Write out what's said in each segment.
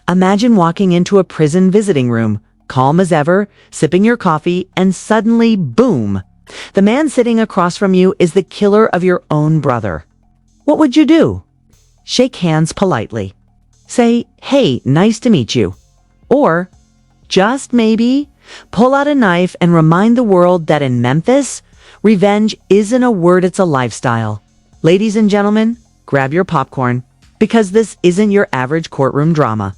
Imagine walking into a prison visiting room, calm as ever, sipping your coffee, and suddenly, boom! The man sitting across from you is the killer of your own brother. What would you do? Shake hands politely. Say, "Hey, nice to meet you." Or, just maybe, pull out a knife and remind the world that in Memphis, revenge isn't a word, it's a lifestyle. Ladies and gentlemen, grab your popcorn, because this isn't your average courtroom drama.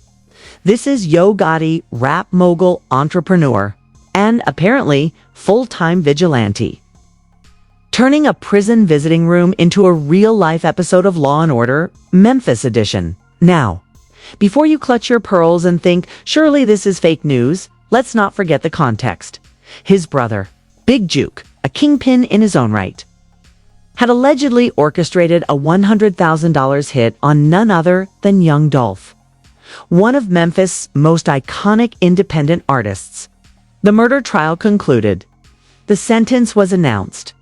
This is YoGotti, rap mogul entrepreneur, and apparently full-time vigilante, turning a prison visiting room into a real-life episode of Law & Order, Memphis edition. Now, before you clutch your pearls and think, surely this is fake news, let's not forget the context. His brother, Big Juke, a kingpin in his own right, had allegedly orchestrated a $100,000 hit on none other than young Dolph, one of Memphis' most iconic independent artists. The murder trial concluded. The sentence was announced.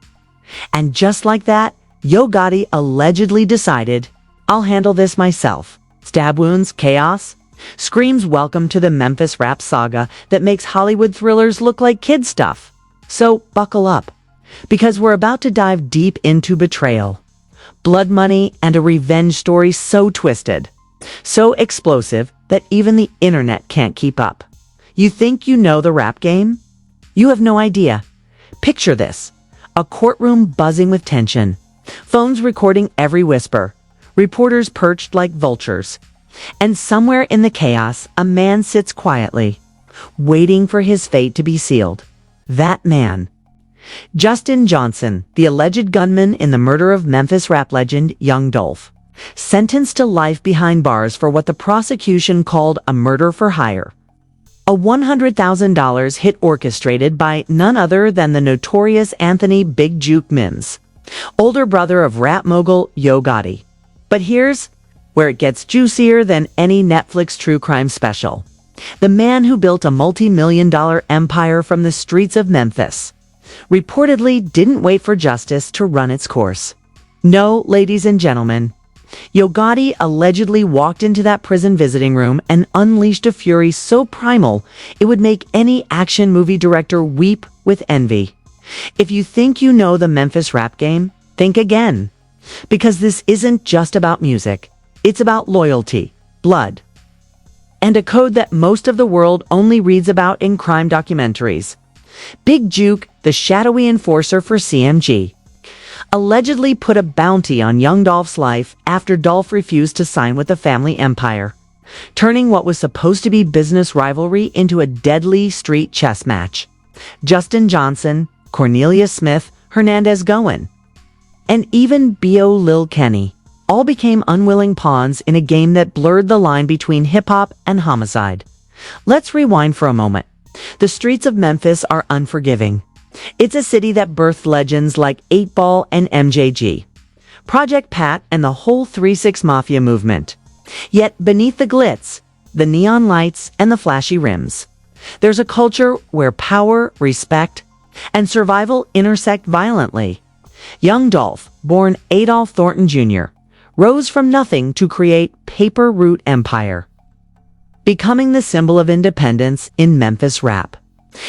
And just like that, YoGotti allegedly decided, "I'll handle this myself." Stab wounds, chaos, screams welcome to the Memphis rap saga that makes Hollywood thrillers look like kid stuff. So buckle up, because we're about to dive deep into betrayal, blood money, and a revenge story so twisted, so explosive that even the internet can't keep up. You think you know the rap game? You have no idea. Picture this: a courtroom buzzing with tension, phones recording every whisper, reporters perched like vultures, and somewhere in the chaos, a man sits quietly, waiting for his fate to be sealed. That man, Justin Johnson, the alleged gunman in the murder of Memphis rap legend Young Dolph, sentenced to life behind bars for what the prosecution called a murder for hire. A $100,000 hit orchestrated by none other than the notorious Anthony Big Juke Mims, older brother of rap mogul YoGotti. But here's where it gets juicier than any Netflix true crime special. The man who built a multi-million-dollar empire from the streets of Memphis reportedly didn't wait for justice to run its course. No, ladies and gentlemen, YoGotti allegedly walked into that prison visiting room and unleashed a fury so primal it would make any action movie director weep with envy. If you think you know the Memphis rap game, think again. Because this isn't just about music. It's about loyalty, blood, and a code that most of the world only reads about in crime documentaries. Big Juke, the shadowy enforcer for CMG, allegedly put a bounty on young Dolph's life after Dolph refused to sign with the family empire, turning what was supposed to be business rivalry into a deadly street chess match. Justin Johnson, Cornelius Smith, Hernandez Goen, and even B.O. Lil Kenny all became unwilling pawns in a game that blurred the line between hip-hop and homicide. Let's rewind for a moment. The streets of Memphis are unforgiving. It's a city that birthed legends like 8 Ball and MJG, Project Pat, and the whole 3-6 Mafia movement. Yet beneath the glitz, the neon lights, and the flashy rims, there's a culture where power, respect, and survival intersect violently. Young Dolph, born Adolph Thornton Jr., rose from nothing to create Paper Route Empire, becoming the symbol of independence in Memphis rap.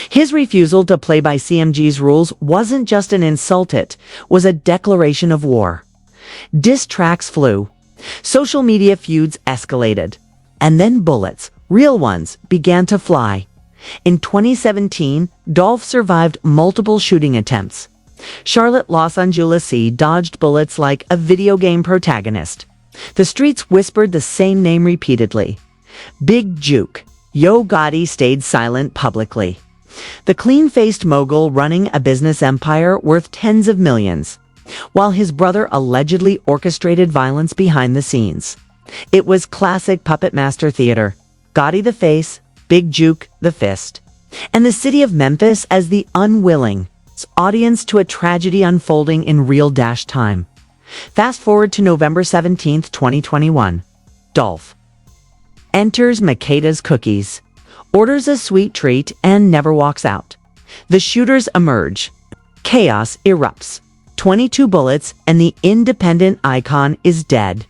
His refusal to play by CMG's rules wasn't just an insult, it was a declaration of war. Diss tracks flew, social media feuds escalated, and then bullets, real ones, began to fly. In 2017, Dolph survived multiple shooting attempts. Charlotte, Los Angeles dodged bullets like a video game protagonist. The streets whispered the same name repeatedly. Big Juke. YoGotti stayed silent publicly. The clean-faced mogul running a business empire worth tens of millions, while his brother allegedly orchestrated violence behind the scenes. It was classic puppet master theater. Gotti the face, Big Juke the fist, and the city of Memphis as the unwilling audience to a tragedy unfolding in real time. Fast forward to November 17, 2021. Dolph enters Makeda's Cookies, orders a sweet treat, and never walks out. The shooters emerge. Chaos erupts. 22 bullets, and the independent icon is dead.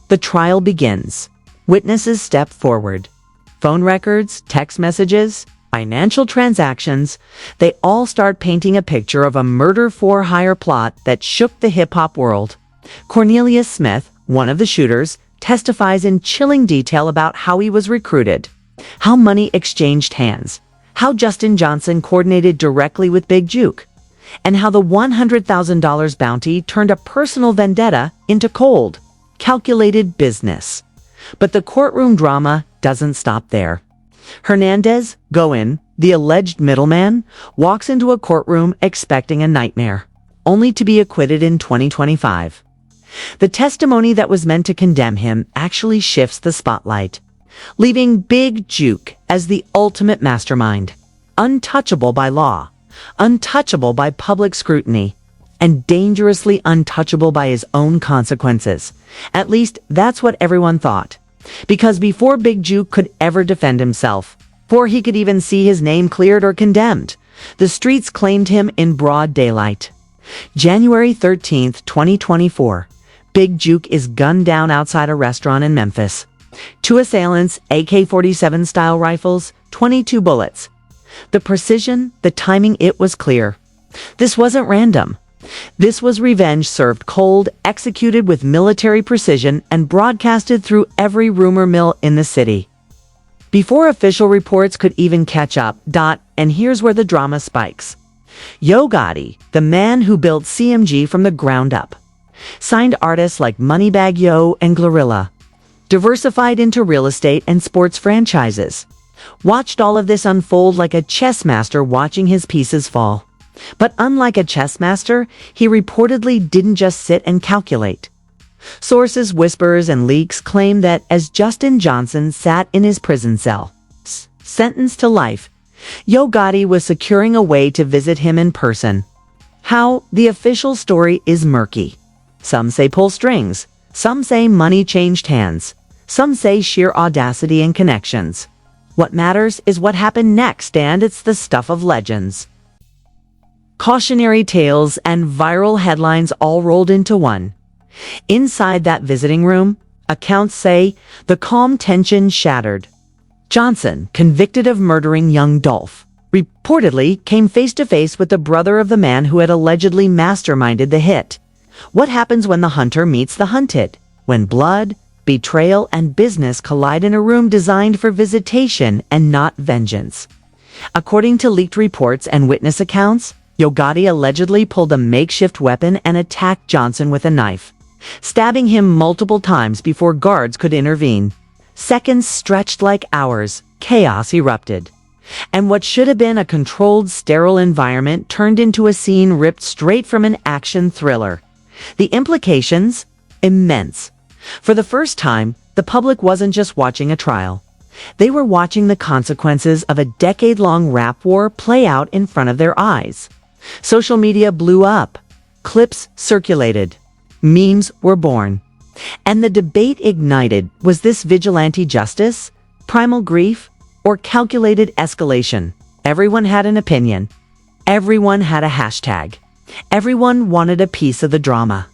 The trial begins. Witnesses step forward. phone records, text messages, financial transactions, they all start painting a picture of a murder-for-hire plot that shook the hip-hop world. Cornelius Smith, one of the shooters, testifies in chilling detail about how he was recruited, how money exchanged hands, how Justin Johnson coordinated directly with Big Juke, and how the $100,000 bounty turned a personal vendetta into cold, calculated business. But the courtroom drama doesn't stop there. Hernandez, Goin, the alleged middleman, walks into a courtroom expecting a nightmare, only to be acquitted in 2025. The testimony that was meant to condemn him actually shifts the spotlight, leaving Big Juke as the ultimate mastermind, untouchable by law, untouchable by public scrutiny, and dangerously untouchable by his own consequences. At least that's what everyone thought. Because before Big Juke could ever defend himself, before he could even see his name cleared or condemned, the streets claimed him in broad daylight. January 13th, 2024, Big Juke is gunned down outside a restaurant in Memphis. 2 assailants, AK-47 style rifles, 22 bullets. The precision, the timing, it was clear. This wasn't random. This was revenge served cold, executed with military precision, and broadcasted through every rumor mill in the city. Before official reports could even catch up, and here's where the drama spikes. YoGotti, the man who built CMG from the ground up, signed artists like Moneybagg Yo and Glorilla, diversified into real estate and sports franchises, watched all of this unfold like a chess master watching his pieces fall. But unlike a chess master, he reportedly didn't just sit and calculate. Sources, whispers, and leaks claim that as Justin Johnson sat in his prison cell, sentenced to life, YoGotti was securing a way to visit him in person. How? The official story is murky. Some say pull strings, some say money changed hands, some say sheer audacity and connections. What matters is what happened next, and it's the stuff of legends. Cautionary tales and viral headlines all rolled into one. Inside that visiting room, accounts say the calm tension shattered. Johnson, convicted of murdering young Dolph, reportedly came face to face with the brother of the man who had allegedly masterminded the hit. What happens when the hunter meets the hunted? When blood, betrayal, and business collide in a room designed for visitation and not vengeance. According to leaked reports and witness accounts, YoGotti allegedly pulled a makeshift weapon and attacked Johnson with a knife, stabbing him multiple times before guards could intervene. Seconds stretched like hours, chaos erupted. And what should have been a controlled, sterile environment turned into a scene ripped straight from an action thriller. The implications? Immense. For the first time, the public wasn't just watching a trial. They were watching the consequences of a decade-long rap war play out in front of their eyes. Social media blew up. Clips circulated. Memes were born. And the debate ignited. Was this vigilante justice, primal grief, or calculated escalation? Everyone had an opinion. Everyone had a hashtag. Everyone wanted a piece of the drama.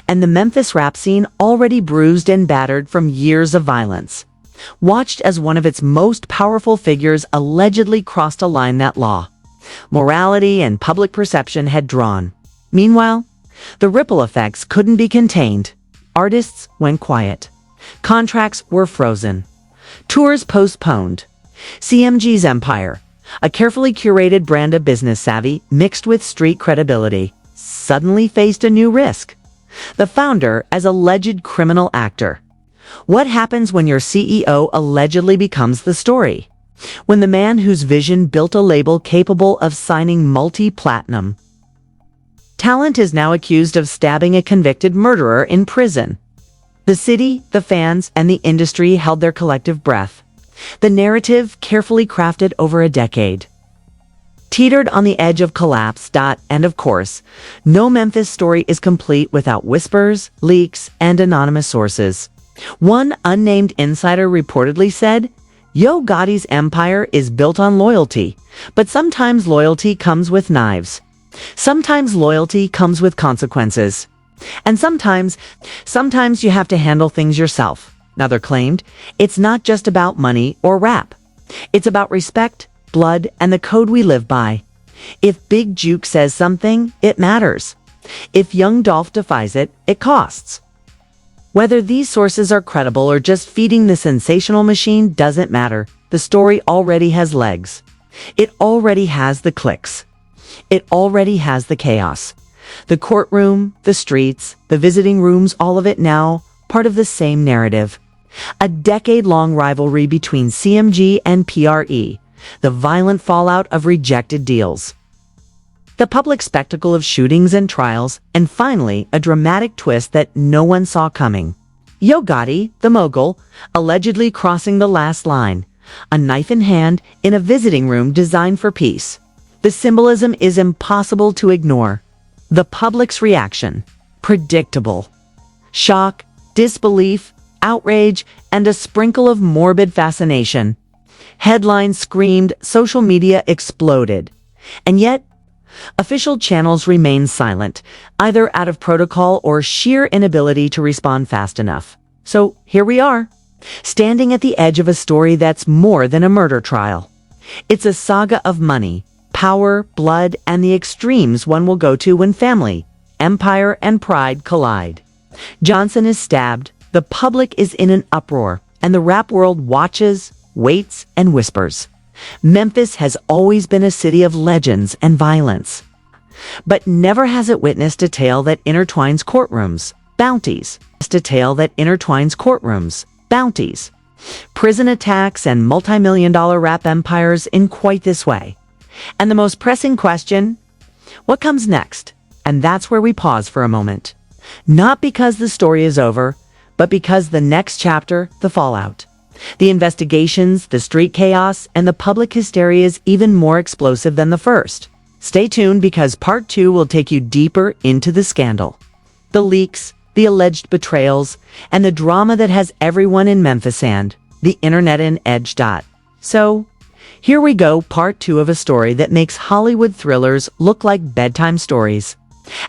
And the Memphis rap scene, already bruised and battered from years of violence, watched as one of its most powerful figures allegedly crossed a line that law, morality, and public perception had drawn. Meanwhile, the ripple effects couldn't be contained. Artists went quiet. Contracts were frozen. Tours postponed. CMG's empire, a carefully curated brand of business savvy mixed with street credibility, suddenly faced a new risk. The founder as alleged criminal actor. What happens when your CEO allegedly becomes the story? When the man whose vision built a label capable of signing multi-platinum talent is now accused of stabbing a convicted murderer in prison? The city, the fans, and the industry held their collective breath. The narrative, carefully crafted over a decade, teetered on the edge of collapse. And of course, no Memphis story is complete without whispers, leaks, and anonymous sources. One unnamed insider reportedly said, YoGotti's empire is built on loyalty, but sometimes loyalty comes with knives. Sometimes loyalty comes with consequences. And sometimes you have to handle things yourself. Another claimed, it's not just about money or rap. It's about respect, blood, and the code we live by. If Big Juke says something, it matters. If young Dolph defies it, it costs. Whether these sources are credible or just feeding the sensational machine doesn't matter. The story already has legs. It already has the clicks. It already has the chaos. The courtroom, the streets, the visiting rooms, all of it now part of the same narrative. A decade-long rivalry between CMG and PRE, the violent fallout of rejected deals. The public spectacle of shootings and trials, and finally, a dramatic twist that no one saw coming. YoGotti, the mogul, allegedly crossing the last line, a knife in hand in a visiting room designed for peace. The symbolism is impossible to ignore. The public's reaction, predictable. Shock, disbelief, outrage, and a sprinkle of morbid fascination. Headlines screamed, social media exploded. And yet, official channels remain silent, either out of protocol or sheer inability to respond fast enough. So here we are, standing at the edge of a story that's more than a murder trial. It's a saga of money, power, blood, and the extremes one will go to when family, empire, and pride collide. Johnson is stabbed, the public is in an uproar, and the rap world watches, waits, and whispers. Memphis has always been a city of legends and violence. But never has it witnessed a tale that intertwines courtrooms, bounties. Prison attacks and multi-million-dollar rap empires in quite this way. And the most pressing question, what comes next? And that's where we pause for a moment. Not because the story is over, but because the next chapter, the fallout. The investigations, the street chaos, and the public hysteria is even more explosive than the first. Stay tuned because part 2 will take you deeper into the scandal. The leaks, the alleged betrayals, and the drama that has everyone in Memphis and the internet in edge. So, here we go, part 2 of a story that makes Hollywood thrillers look like bedtime stories.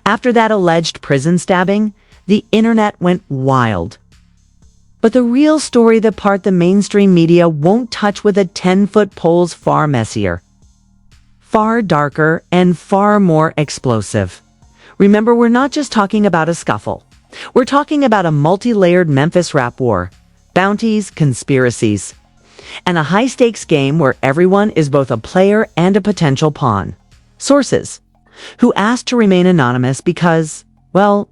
After that alleged prison stabbing, the internet went wild. But the real story, the part the mainstream media won't touch with a 10-foot pole's far messier, far darker, and far more explosive. Remember, we're not just talking about a scuffle. We're talking about a multi-layered Memphis rap war, bounties, conspiracies, and a high-stakes game where everyone is both a player and a potential pawn. Sources, who asked to remain anonymous because, well,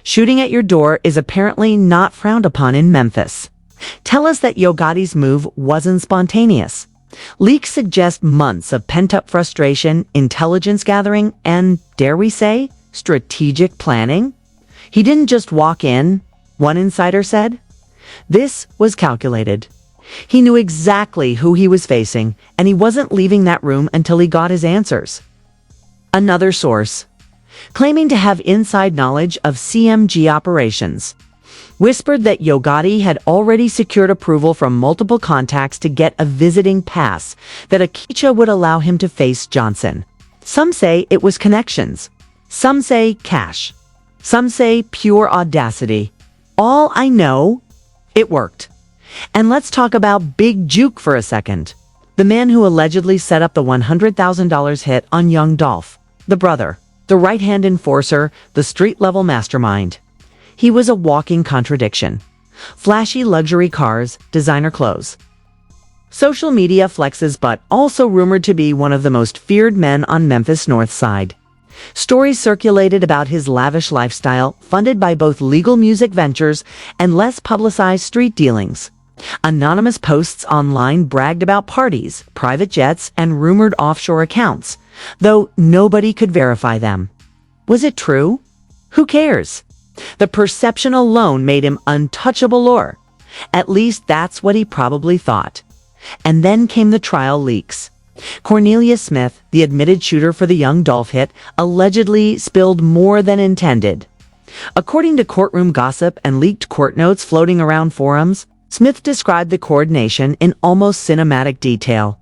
shooting at your door is apparently not frowned upon in Memphis, tell us that YoGotti's move wasn't spontaneous. Leaks suggest months of pent-up frustration, intelligence gathering, and, dare we say, strategic planning. He didn't just walk in, one insider said. This was calculated. He knew exactly who he was facing, and he wasn't leaving that room until he got his answers. Another source, claiming to have inside knowledge of CMG operations, whispered that YoGotti had already secured approval from multiple contacts to get a visiting pass that Akicha would allow him to face Johnson. Some say it was connections. Some say cash. Some say pure audacity. All I know, it worked. And let's talk about Big Juke for a second. The man who allegedly set up the $100,000 hit on young Dolph, the brother, the right-hand enforcer, the street-level mastermind. He was a walking contradiction. Flashy luxury cars, designer clothes. Social media flexes, but also rumored to be one of the most feared men on Memphis' North Side. Stories circulated about his lavish lifestyle, funded by both legal music ventures and less publicized street dealings. Anonymous posts online bragged about parties, private jets, and rumored offshore accounts, though nobody could verify them. Was it true? Who cares? The perception alone made him untouchable, or at least that's what he probably thought. And then came the trial leaks. Cornelius Smith, the admitted shooter for the young Dolph hit, allegedly spilled more than intended. According to courtroom gossip and leaked court notes floating around forums, Smith described the coordination in almost cinematic detail.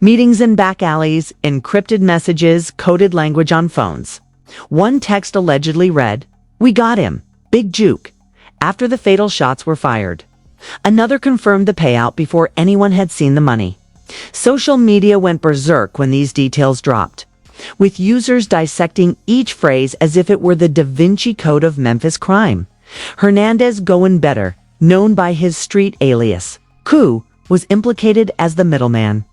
Meetings in back alleys, encrypted messages, coded language on phones. One text allegedly read, "We got him, Big Juke," after the fatal shots were fired. Another confirmed the payout before anyone had seen the money. Social media went berserk when these details dropped, with users dissecting each phrase as if it were the Da Vinci Code of Memphis crime. Hernandez Goin Better, known by his street alias, Koo, was implicated as the middleman.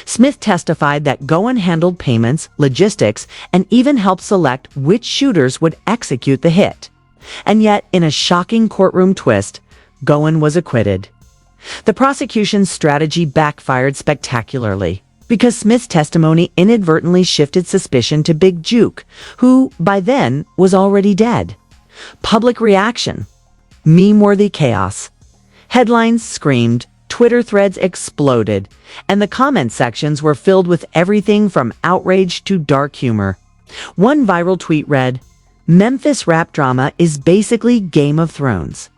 Smith testified that Goin handled payments, logistics, and even helped select which shooters would execute the hit. And yet, in a shocking courtroom twist, Goin was acquitted. The prosecution's strategy backfired spectacularly, because Smith's testimony inadvertently shifted suspicion to Big Juke, who, by then, was already dead. Public reaction. Meme-worthy chaos. Headlines screamed, Twitter threads exploded, and the comment sections were filled with everything from outrage to dark humor. One viral tweet read, "Memphis rap drama is basically Game of Thrones,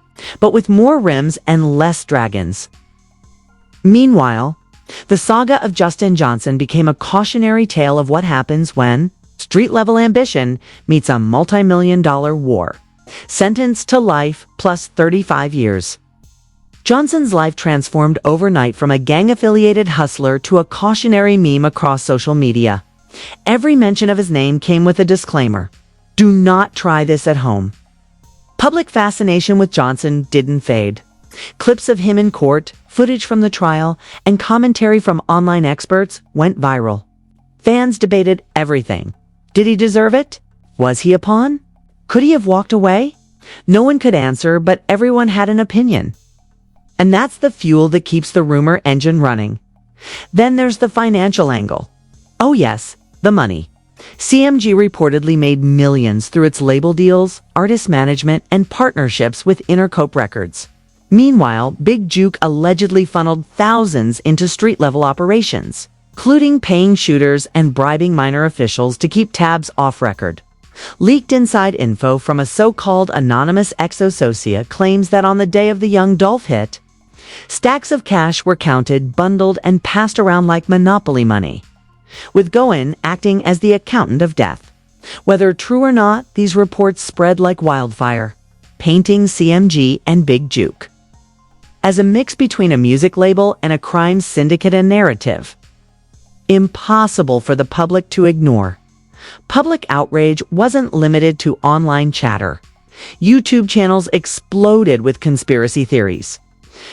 but with more rims and less dragons." Meanwhile, the saga of Justin Johnson became a cautionary tale of what happens when street-level ambition meets a multi-million-dollar war. Sentenced to life plus 35 years. Johnson's life transformed overnight from a gang-affiliated hustler to a cautionary meme across social media. Every mention of his name came with a disclaimer. Do not try this at home. Public fascination with Johnson didn't fade. Clips of him in court, footage from the trial, and commentary from online experts went viral. Fans debated everything. Did he deserve it? Was he a pawn? Could he have walked away? No one could answer, but everyone had an opinion. And that's the fuel that keeps the rumor engine running. Then there's the financial angle. Oh yes, the money. CMG reportedly made millions through its label deals, artist management, and partnerships with Intercope Records. Meanwhile, Big Juke allegedly funneled thousands into street-level operations, including paying shooters and bribing minor officials to keep tabs off record. Leaked inside info from a so-called anonymous ex-associate claims that on the day of the Young Dolph hit, stacks of cash were counted, bundled, and passed around like Monopoly money, with Goin acting as the accountant of death. Whether true or not, these reports spread like wildfire, painting CMG and Big Juke as a mix between a music label and a crime syndicate and narrative. Impossible for the public to ignore. Public outrage wasn't limited to online chatter. YouTube channels exploded with conspiracy theories.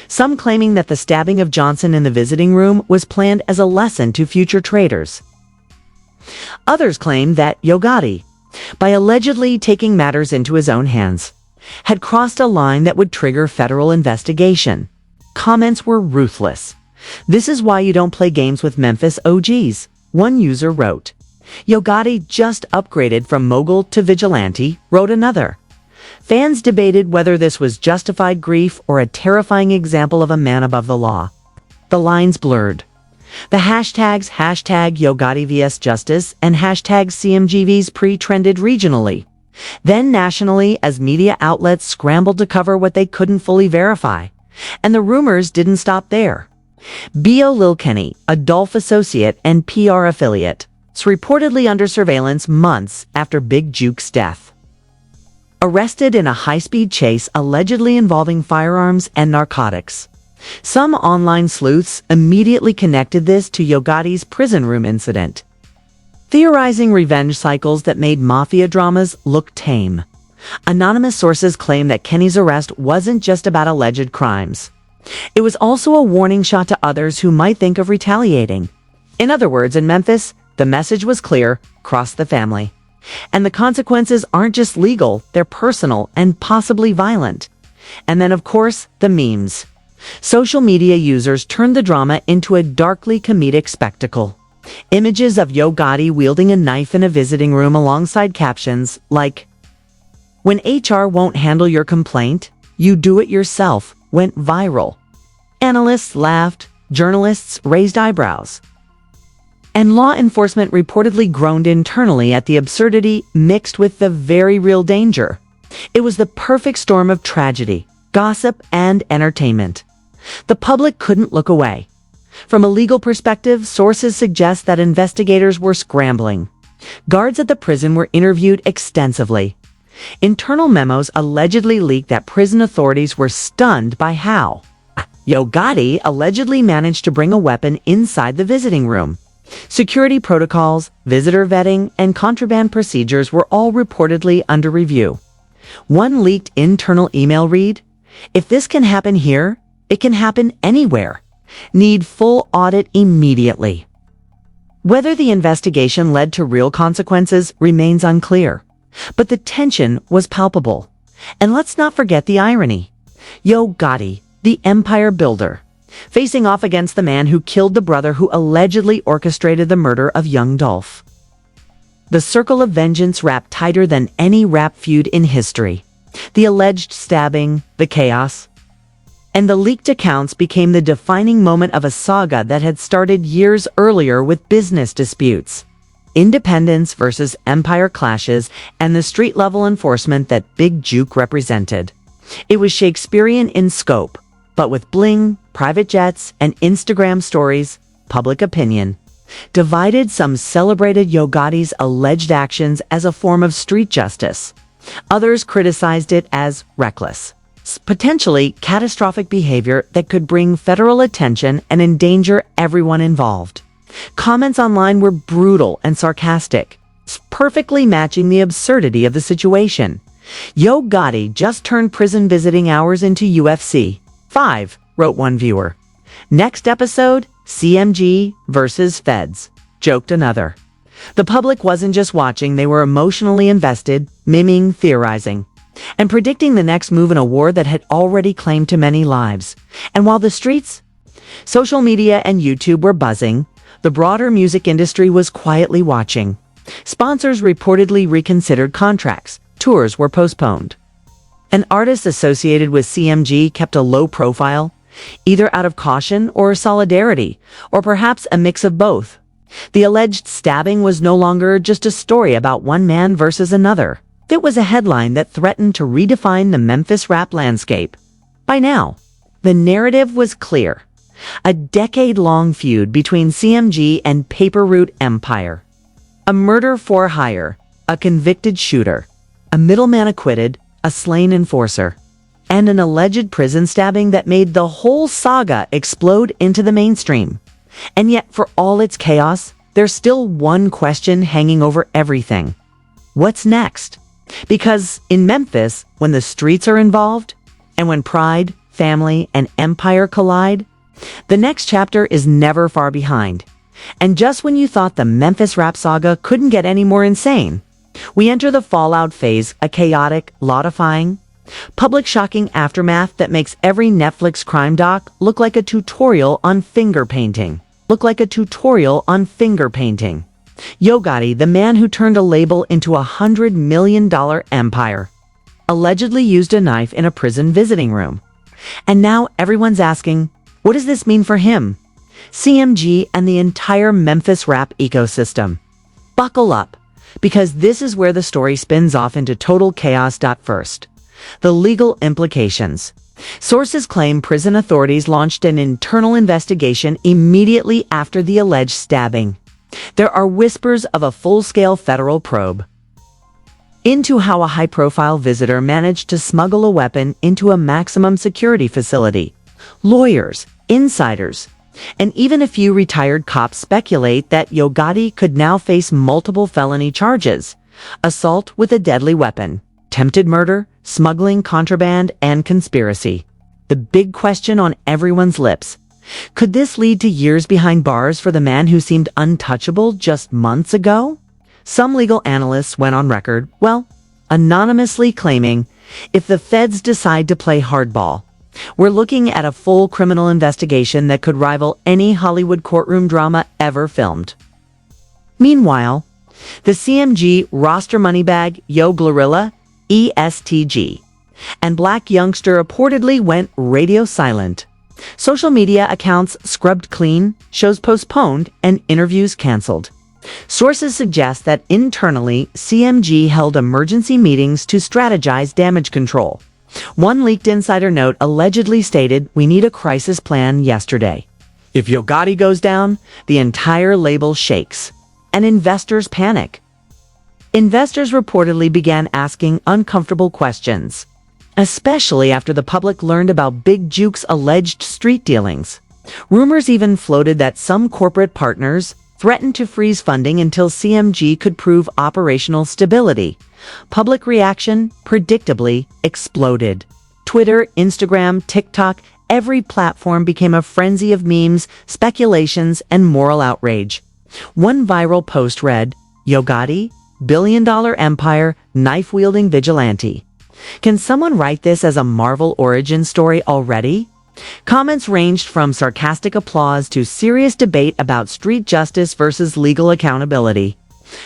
Some claiming that the stabbing of Johnson in the visiting room was planned as a lesson to future traitors. Others claimed that YoGotti, by allegedly taking matters into his own hands, had crossed a line that would trigger federal investigation. Comments were ruthless. "This is why you don't play games with Memphis OGs," one user wrote. "YoGotti just upgraded from mogul to vigilante," wrote another. Fans debated whether this was justified grief or a terrifying example of a man above the law. The lines blurred. The hashtags #YoGottiVSJustice and #CMGVs pre-trended regionally, then nationally as media outlets scrambled to cover what they couldn't fully verify. And the rumors didn't stop there. B.O. Lilkenny, a Dolph associate and PR affiliate, was reportedly under surveillance months after Big Juke's death. Arrested in a high-speed chase allegedly involving firearms and narcotics. Some online sleuths immediately connected this to YoGotti's prison room incident, theorizing revenge cycles that made mafia dramas look tame. Anonymous sources claim that Kenny's arrest wasn't just about alleged crimes. It was also a warning shot to others who might think of retaliating. In other words, in Memphis, the message was clear: cross the family. And the consequences aren't just legal, they're personal and possibly violent. And then, of course, the memes. Social media users turned the drama into a darkly comedic spectacle. Images of YoGotti wielding a knife in a visiting room alongside captions like, "When HR won't handle your complaint, you do it yourself," went viral. Analysts laughed, journalists raised eyebrows, and law enforcement reportedly groaned internally at the absurdity mixed with the very real danger. It was the perfect storm of tragedy, gossip, and entertainment. The public couldn't look away. From a legal perspective, sources suggest that investigators were scrambling. Guards at the prison were interviewed extensively. Internal memos allegedly leaked that prison authorities were stunned by how YoGotti allegedly managed to bring a weapon inside the visiting room. Security protocols, visitor vetting, and contraband procedures were all reportedly under review. One leaked internal email read, "If this can happen here, it can happen anywhere. Need full audit immediately." Whether the investigation led to real consequences remains unclear, but the tension was palpable. And let's not forget the irony. YoGotti, the empire builder, facing off against the man who killed the brother who allegedly orchestrated the murder of young Dolph. The circle of vengeance wrapped tighter than any rap feud in history. The alleged stabbing, the chaos, and the leaked accounts became the defining moment of a saga that had started years earlier with business disputes, independence versus empire clashes, and the street-level enforcement that Big Juke represented. It was Shakespearean in scope, but with bling, private jets, and Instagram stories, public opinion divided. Some celebrated YoGotti's alleged actions as a form of street justice. Others criticized it as reckless, potentially catastrophic behavior that could bring federal attention and endanger everyone involved. Comments online were brutal and sarcastic, perfectly matching the absurdity of the situation. YoGotti just turned prison visiting hours into UFC 5, wrote one viewer. Next episode, CMG versus Feds, joked another. The public wasn't just watching, they were emotionally invested, miming, theorizing, and predicting the next move in a war that had already claimed too many lives. And while the streets, social media, and YouTube were buzzing, the broader music industry was quietly watching. Sponsors reportedly reconsidered contracts, tours were postponed, and artists associated with CMG kept a low profile, either out of caution or solidarity, or perhaps a mix of both. The alleged stabbing was no longer just a story about one man versus another. It was a headline that threatened to redefine the Memphis rap landscape. By now, the narrative was clear. A decade-long feud between CMG and Paper Route Empire. A murder for hire, a convicted shooter, a middleman acquitted, a slain enforcer, and an alleged prison stabbing that made the whole saga explode into the mainstream. And yet, for all its chaos, there's still one question hanging over everything. What's next? Because in Memphis, when the streets are involved, and when pride, family, and empire collide, the next chapter is never far behind. And just when you thought the Memphis rap saga couldn't get any more insane, we enter the fallout phase, a chaotic, lot-ifying, public shocking aftermath that makes every Netflix crime doc look like a tutorial on finger painting. YoGotti, the man who turned a label into a $100 million empire, allegedly used a knife in a prison visiting room. And now everyone's asking, what does this mean for him, CMG, and the entire Memphis rap ecosystem? Buckle up, because this is where the story spins off into total chaos. First, the legal implications. Sources claim prison authorities launched an internal investigation immediately after the alleged stabbing. There are whispers of a full-scale federal probe into how a high-profile visitor managed to smuggle a weapon into a maximum security facility. Lawyers, insiders, and even a few retired cops speculate that YoGotti could now face multiple felony charges: assault with a deadly weapon, attempted murder, smuggling, contraband, and conspiracy. The big question on everyone's lips: could this lead to years behind bars for the man who seemed untouchable just months ago? Some legal analysts went on record, anonymously claiming, if the feds decide to play hardball, we're looking at a full criminal investigation that could rival any Hollywood courtroom drama ever filmed. Meanwhile, the CMG roster moneybag Yo Glorilla, ESTG, and Black Youngster reportedly went radio silent. Social media accounts scrubbed clean, shows postponed, and interviews canceled. Sources suggest that internally, CMG held emergency meetings to strategize damage control. One leaked insider note allegedly stated, "We need a crisis plan yesterday. If YoGotti goes down, the entire label shakes, and investors panic." Investors reportedly began asking uncomfortable questions. especially after the public learned about Big Juke's alleged street dealings. Rumors even floated that some corporate partners threatened to freeze funding until CMG could prove operational stability. Public reaction, predictably, exploded. Twitter, Instagram, TikTok, every platform became a frenzy of memes, speculations, and moral outrage. One viral post read, "YoGotti, billion-dollar empire, knife-wielding vigilante." Can someone write this as a Marvel origin story already? Comments ranged from sarcastic applause to serious debate about street justice versus legal accountability.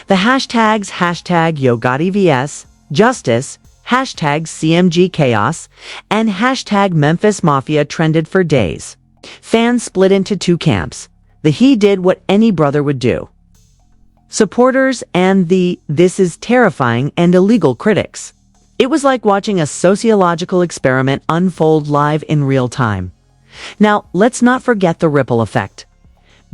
The hashtags #YoGottiVS, Justice, #CMG Chaos, and #Memphis Mafia trended for days. Fans split into two camps: the "he did what any brother would do" supporters and the "this is terrifying and illegal" critics. It was like watching a sociological experiment unfold live in real time. Now, let's not forget the ripple effect.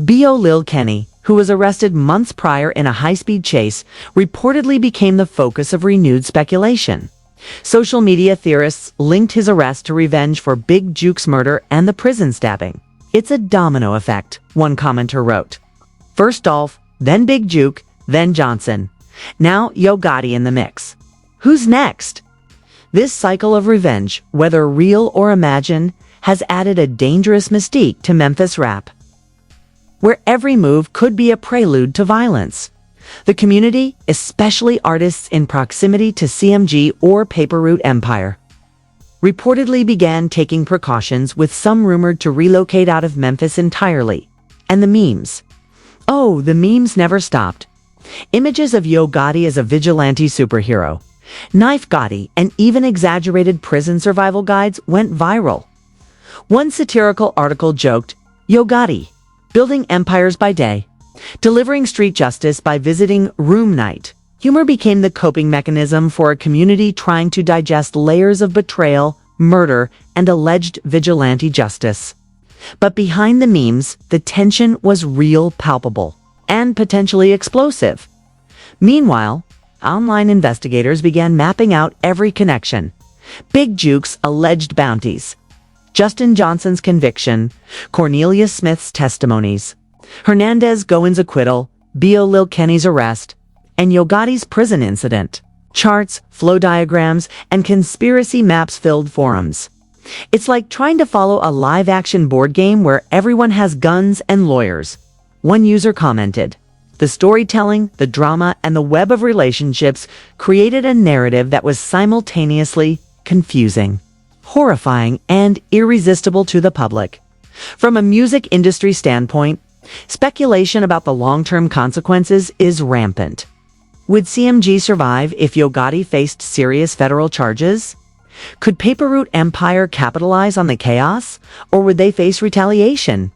B.O. Lil Kenny, who was arrested months prior in a high-speed chase, reportedly became the focus of renewed speculation. Social media theorists linked his arrest to revenge for Big Juke's murder and the prison stabbing. "It's a domino effect," one commenter wrote. "First Dolph, then Big Juke, then Johnson. Now YoGotti in the mix. Who's next?" This cycle of revenge, whether real or imagined, has added a dangerous mystique to Memphis rap, where every move could be a prelude to violence. The community, especially artists in proximity to CMG or Paper Route Empire, reportedly began taking precautions, with some rumored to relocate out of Memphis entirely. And the memes. Oh, the memes never stopped. Images of YoGotti as a vigilante superhero, Knife Gotti, and even exaggerated prison survival guides went viral. One satirical article joked, "YoGotti, building empires by day, delivering street justice by visiting room night." Humor became the coping mechanism for a community trying to digest layers of betrayal, murder, and alleged vigilante justice. But behind the memes, the tension was real, palpable, and potentially explosive. Meanwhile, online investigators began mapping out every connection: Big Juke's alleged bounties, Justin Johnson's conviction, Cornelia Smith's testimonies, Hernandez Gowen's acquittal, B.O. Lil Kenny's arrest, and YoGotti's prison incident. Charts, flow diagrams, and conspiracy maps filled forums. It's like trying to follow a live-action board game where everyone has guns and lawyers. One user commented, "The storytelling, the drama, and the web of relationships created a narrative that was simultaneously confusing, horrifying, and irresistible to the public." From a music industry standpoint, speculation about the long-term consequences is rampant. Would CMG survive if YoGotti faced serious federal charges? Could Paper Route Empire capitalize on the chaos, or would they face retaliation?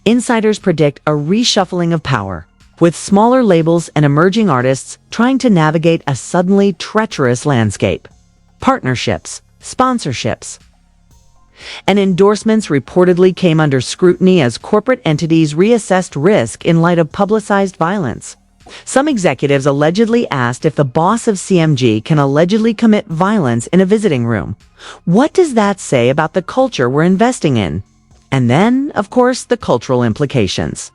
Insiders predict a reshuffling of power, with smaller labels and emerging artists trying to navigate a suddenly treacherous landscape. Partnerships, sponsorships, and endorsements reportedly came under scrutiny as corporate entities reassessed risk in light of publicized violence. Some executives allegedly asked if the boss of CMG can allegedly commit violence in a visiting room. What does that say about the culture we're investing in? And then, of course, the cultural implications.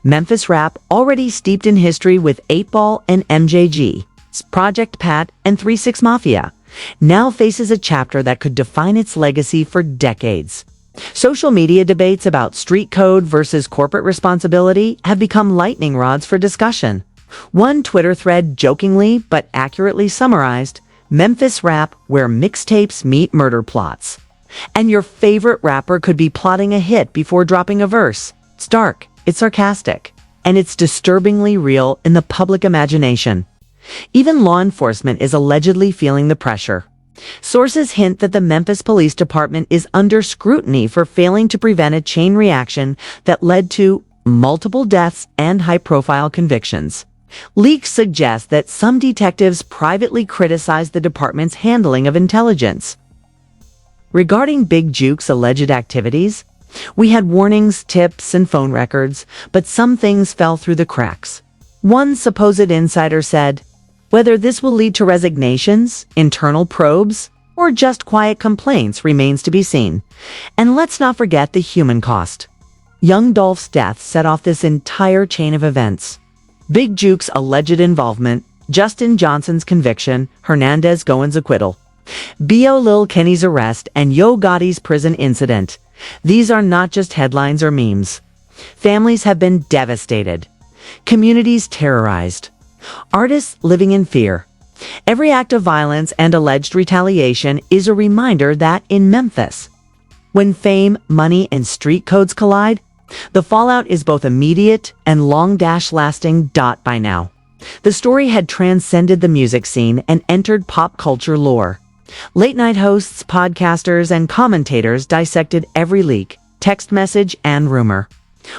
Memphis rap, already steeped in history with 8 Ball and MJG, Project Pat, and 3-6 Mafia, now faces a chapter that could define its legacy for decades. Social media debates about street code versus corporate responsibility have become lightning rods for discussion. One Twitter thread jokingly but accurately summarized, "Memphis rap where mixtapes meet murder plots." And your favorite rapper could be plotting a hit before dropping a verse. It's dark, it's sarcastic, and it's disturbingly real in the public imagination. Even law enforcement is allegedly feeling the pressure. Sources hint that the Memphis Police Department is under scrutiny for failing to prevent a chain reaction that led to multiple deaths and high-profile convictions. Leaks suggest that some detectives privately criticized the department's handling of intelligence. Regarding Big Juke's alleged activities, we had warnings, tips, and phone records, but some things fell through the cracks. One supposed insider said, "Whether this will lead to resignations, internal probes, or just quiet complaints remains to be seen. And let's not forget the human cost. Young Dolph's death set off this entire chain of events. Big Juke's alleged involvement, Justin Johnson's conviction, Hernandez Gowen's acquittal, B.O. Lil Kenny's arrest, and YoGotti's prison incident. These are not just headlines or memes. Families have been devastated. Communities terrorized. Artists living in fear. Every act of violence and alleged retaliation is a reminder that in Memphis, when fame, money, and street codes collide, the fallout is both immediate and long-lasting. By now, the story had transcended the music scene and entered pop culture lore. Late-night hosts, podcasters, and commentators dissected every leak, text message, and rumor.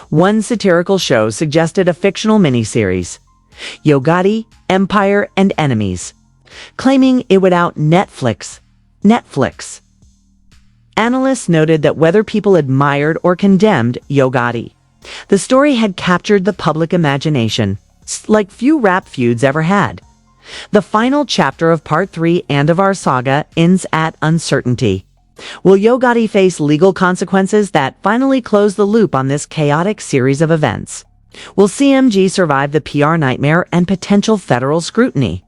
One satirical show suggested a fictional miniseries, YoGotti, Empire, and Enemies, claiming it would out Netflix. Analysts noted that whether people admired or condemned YoGotti, the story had captured the public imagination, like few rap feuds ever had. The final chapter of Part 3 and of our saga ends at uncertainty. Will YoGotti face legal consequences that finally close the loop on this chaotic series of events? Will CMG survive the PR nightmare and potential federal scrutiny?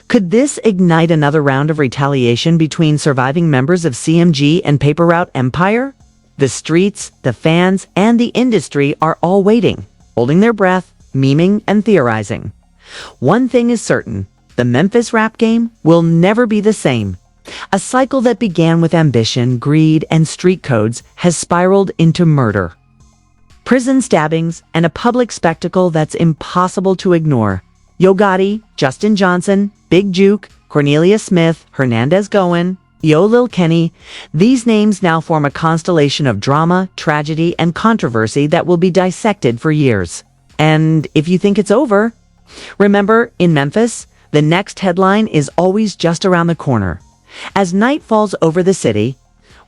Could this ignite another round of retaliation between surviving members of CMG and Paper Route Empire? The streets, the fans, and the industry are all waiting, holding their breath, memeing, and theorizing. One thing is certain. The Memphis rap game will never be the same. A cycle that began with ambition, greed, and street codes has spiraled into murder, prison stabbings, and a public spectacle that's impossible to ignore. YoGotti, Justin Johnson, Big Juke, Cornelia Smith, Hernandez Gowen, Yo Lil Kenny, these names now form a constellation of drama, tragedy, and controversy that will be dissected for years. And if you think it's over, remember, in Memphis, the next headline is always just around the corner. As night falls over the city,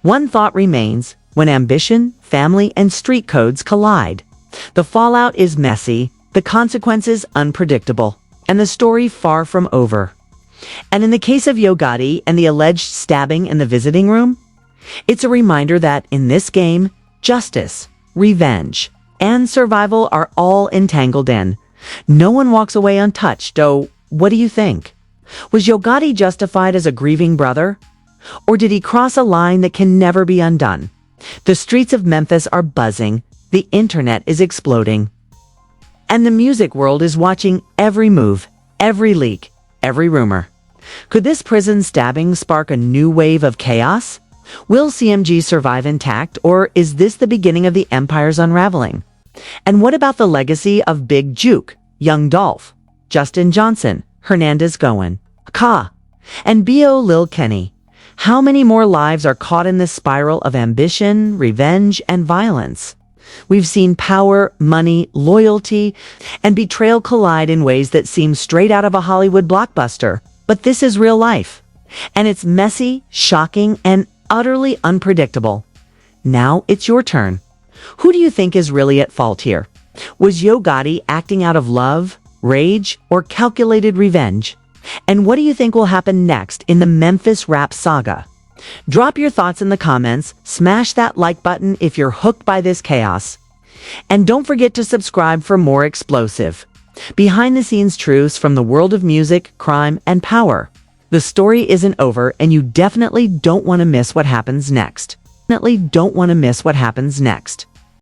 one thought remains: when ambition, family, and street codes collide, the fallout is messy, the consequences unpredictable, and the story far from over. And in the case of YoGotti and the alleged stabbing in the visiting room, it's a reminder that in this game, justice, revenge, and survival are all entangled in. No one walks away untouched. Oh, what do you think? Was YoGotti justified as a grieving brother? Or did he cross a line that can never be undone? The streets of Memphis are buzzing, the internet is exploding, and the music world is watching every move, every leak, every rumor. Could this prison stabbing spark a new wave of chaos? Will CMG survive intact, or is this the beginning of the Empire's unraveling? And what about the legacy of Big Juke, Young Dolph, Justin Johnson, Hernandez Gowen, and B.O. Lil Kenny? How many more lives are caught in this spiral of ambition, revenge, and violence? We've seen power, money, loyalty, and betrayal collide in ways that seem straight out of a Hollywood blockbuster. But this is real life, and it's messy, shocking, and utterly unpredictable. Now it's your turn. Who do you think is really at fault here? Was YoGotti acting out of love, rage, or calculated revenge? And what do you think will happen next in the Memphis rap saga? Drop your thoughts in the comments, smash that like button if you're hooked by this chaos. And don't forget to subscribe for more explosive, behind-the-scenes truths from the world of music, crime, and power. The story isn't over, and you definitely don't want to miss what happens next.